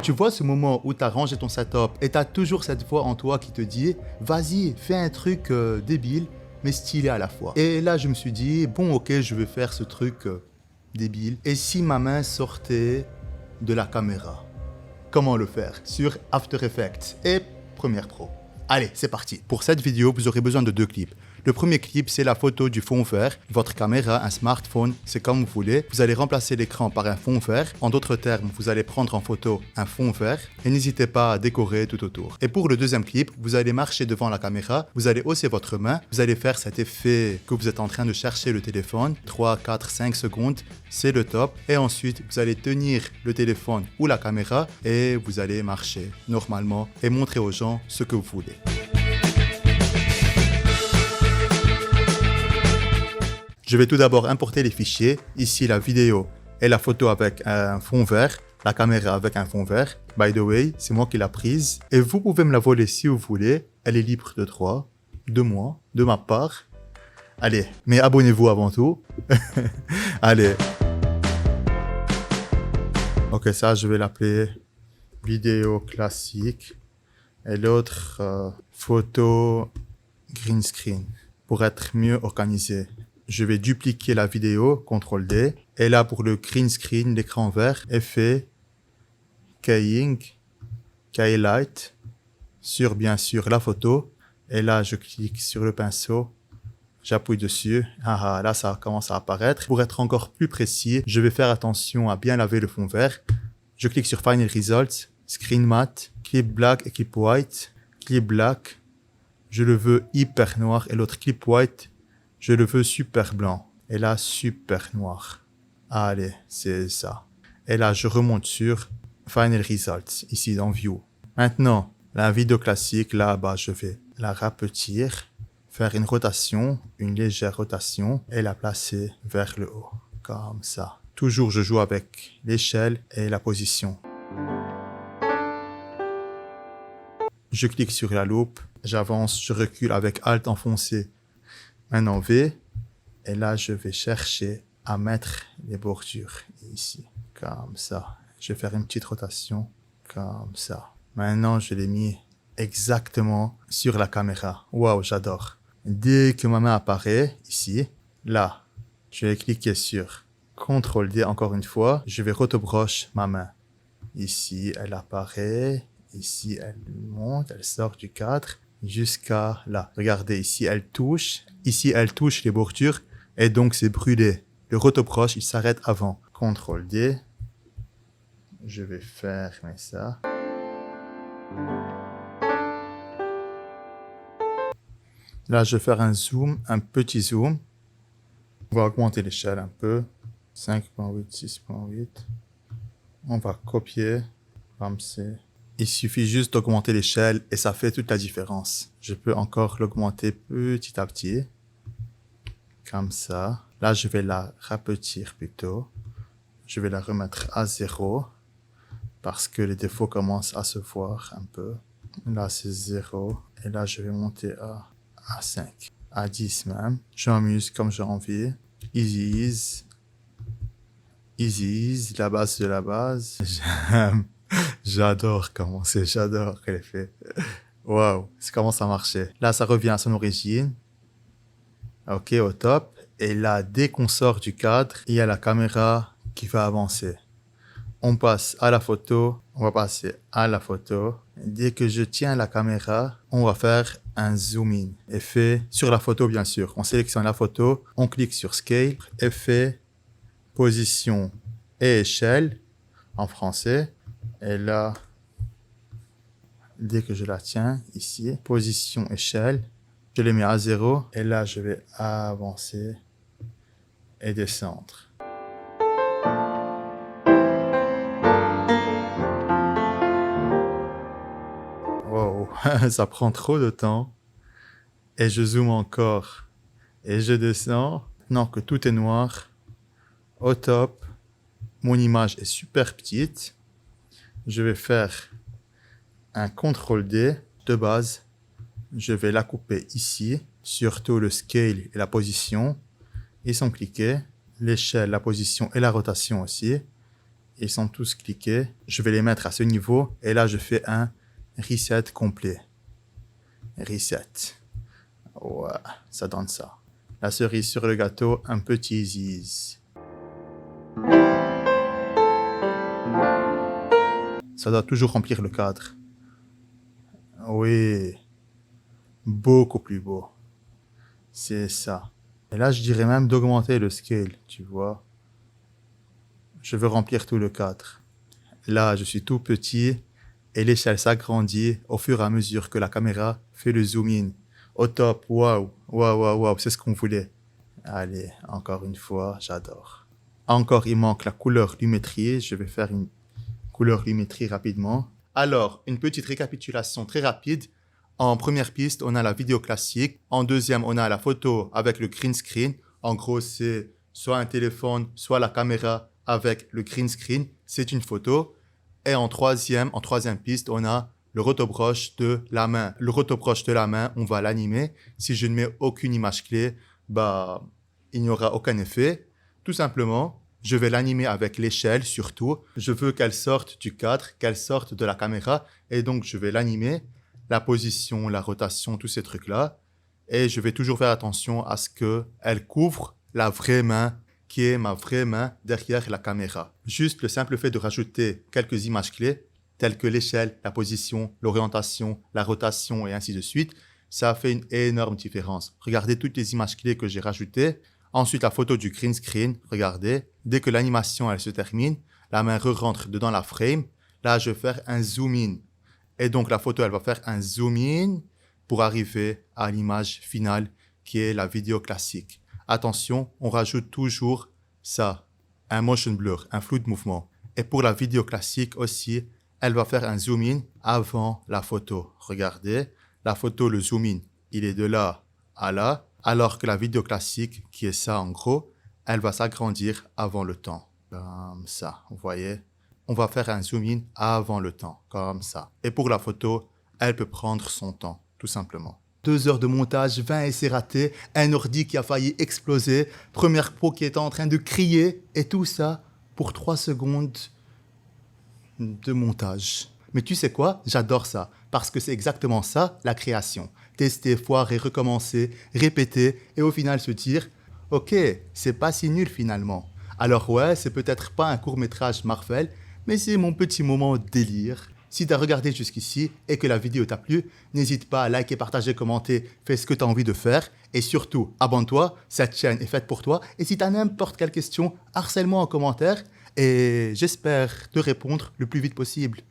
Tu vois ce moment où tu as rangé ton setup et tu as toujours cette voix en toi qui te dit « Vas-y, fais un truc débile, mais stylé à la fois. » Et là, je me suis dit « Bon, ok, je vais faire ce truc débile. Et si ma main sortait de la caméra, comment le faire sur After Effects et Premiere Pro. » Allez, c'est parti. Pour cette vidéo, vous aurez besoin de deux clips. Le premier clip, c'est la photo du fond vert. Votre caméra, un smartphone, c'est comme vous voulez. Vous allez remplacer l'écran par un fond vert. En d'autres termes, vous allez prendre en photo un fond vert et n'hésitez pas à décorer tout autour. Et pour le deuxième clip, vous allez marcher devant la caméra, vous allez hausser votre main, vous allez faire cet effet que vous êtes en train de chercher le téléphone. 3, 4, 5 secondes, c'est le top. Et ensuite, vous allez tenir le téléphone ou la caméra et vous allez marcher normalement et montrer aux gens ce que vous voulez. Je vais tout d'abord importer les fichiers. Ici, la vidéo et la photo avec un fond vert, la caméra avec un fond vert. By the way, c'est moi qui l'ai prise. Et vous pouvez me la voler si vous voulez. Elle est libre de droit, de moi, de ma part. Allez, mais abonnez-vous avant tout. Allez. Ok, ça, je vais l'appeler vidéo classique. Et l'autre, photo green screen, pour être mieux organisé. Je vais dupliquer la vidéo, CTRL D. Et là, pour le green screen, l'écran vert, effet, keying, keylight, sur bien sûr la photo. Et là, je clique sur le pinceau, j'appuie dessus. Ah, là, ça commence à apparaître. Pour être encore plus précis, je vais faire attention à bien laver le fond vert. Je clique sur Final Results, Screen Matte, Clip Black et Clip White. Clip Black, je le veux hyper noir et l'autre Clip White, je le veux super blanc. Et là, super noir. Allez, c'est ça. Et là, je remonte sur Final Results, ici dans View. Maintenant, la vidéo classique, là-bas, je vais la rapetir, faire une rotation, une légère rotation, et la placer vers le haut, comme ça. Toujours, je joue avec l'échelle et la position. Je clique sur la loupe, j'avance, je recule avec Alt enfoncé. Maintenant V, et là je vais chercher à mettre les bordures ici, comme ça. Je vais faire une petite rotation, comme ça. Maintenant je l'ai mis exactement sur la caméra. Waouh, j'adore. Dès que ma main apparaît ici, là, je vais cliquer sur CTRL D encore une fois. Je vais rotobroche ma main. Ici, elle apparaît. Ici, elle monte, elle sort du cadre jusqu'à là. Regardez, ici, elle touche. Ici, elle touche les bordures et donc c'est brûlé. Le rotoproche, il s'arrête avant. CTRL D. Je vais fermer ça. Là, je vais faire un zoom, un petit zoom. On va augmenter l'échelle un peu. 5.8, 6.8. On va copier comme c'est. Il suffit juste d'augmenter l'échelle et ça fait toute la différence. Je peux encore l'augmenter petit à petit. Comme ça. Là, je vais la rapetir plutôt. Je vais la remettre à 0 parce que les défauts commencent à se voir un peu. Là, c'est 0. Et là, je vais monter à 5. À 10 même. Je m'amuse comme j'ai envie. Easy ease. Easy ease. La base de la base. J'aime. J'adore comment c'est, j'adore l'effet. Waouh, ça commence à marcher. Là, ça revient à son origine. Ok, au top. Et là, dès qu'on sort du cadre, il y a la caméra qui va avancer. On passe à la photo. On va passer à la photo. Dès que je tiens la caméra, on va faire un zoom in. Effet sur la photo, bien sûr. On sélectionne la photo. On clique sur Scale. Effet, position et échelle en français. Et là, dès que je la tiens, ici, position, échelle, je les mets à 0. Et là, je vais avancer et descendre. Wow, ça prend trop de temps. Et je zoome encore. Et je descends. Maintenant que tout est noir, au top, mon image est super petite. Je vais faire un CTRL D de base. Je vais la couper ici, surtout le scale et la position. Ils sont cliqués. L'échelle, la position et la rotation aussi. Ils sont tous cliqués. Je vais les mettre à ce niveau. Et là, je fais un reset complet. Reset. Ouais, ça donne ça. La cerise sur le gâteau, un petit ziz. Ça doit toujours remplir le cadre. Oui. Beaucoup plus beau. C'est ça. Et là, je dirais même d'augmenter le scale, tu vois. Je veux remplir tout le cadre. Là, je suis tout petit et l'échelle s'agrandit au fur et à mesure que la caméra fait le zoom in. Au top, waouh, waouh, waouh, waouh, c'est ce qu'on voulait. Allez, encore une fois, j'adore. Encore, il manque la couleur lumétrie. Je vais faire une couleur lumétrie rapidement. Alors, une petite récapitulation très rapide. En première piste, on a la vidéo classique. En deuxième, on a la photo avec le green screen. En gros, c'est soit un téléphone, soit la caméra avec le green screen. C'est une photo. Et en troisième piste, on a le rotobrush de la main. Le rotobrush de la main, on va l'animer. Si je ne mets aucune image clé, il n'y aura aucun effet. Tout simplement, je vais l'animer avec l'échelle surtout. Je veux qu'elle sorte du cadre, qu'elle sorte de la caméra. Et donc, je vais l'animer. La position, la rotation, tous ces trucs-là. Et je vais toujours faire attention à ce qu'elle couvre la vraie main, qui est ma vraie main derrière la caméra. Juste le simple fait de rajouter quelques images clés, telles que l'échelle, la position, l'orientation, la rotation et ainsi de suite, ça fait une énorme différence. Regardez toutes les images clés que j'ai rajoutées. Ensuite, la photo du green screen, regardez. Dès que l'animation elle se termine, la main re-rentre dedans la frame. Là, je vais faire un zoom in. Et donc, la photo, elle va faire un zoom in pour arriver à l'image finale qui est la vidéo classique. Attention, on rajoute toujours ça, un motion blur, un flou de mouvement. Et pour la vidéo classique aussi, elle va faire un zoom in avant la photo. Regardez, la photo, le zoom in, il est de là à là, alors que la vidéo classique, qui est ça en gros, elle va s'agrandir avant le temps. Comme ça, vous voyez? On va faire un zoom in avant le temps, comme ça. Et pour la photo, elle peut prendre son temps, tout simplement. 2 heures de montage, 20 essais ratés, un ordi qui a failli exploser, Premiere Pro qui est en train de crier, et tout ça pour 3 secondes de montage. Mais tu sais quoi? J'adore ça, parce que c'est exactement ça, la création. Tester, foirer, recommencer, répéter, et au final se dire « Ok, c'est pas si nul finalement. » Alors ouais, c'est peut-être pas un court-métrage Marvel, mais c'est mon petit moment délire. Si tu as regardé jusqu'ici et que la vidéo t'a plu, n'hésite pas à liker, partager, commenter, fais ce que tu as envie de faire. Et surtout, abonne-toi, cette chaîne est faite pour toi. Et si tu as n'importe quelle question, harcèle-moi en commentaire et j'espère te répondre le plus vite possible.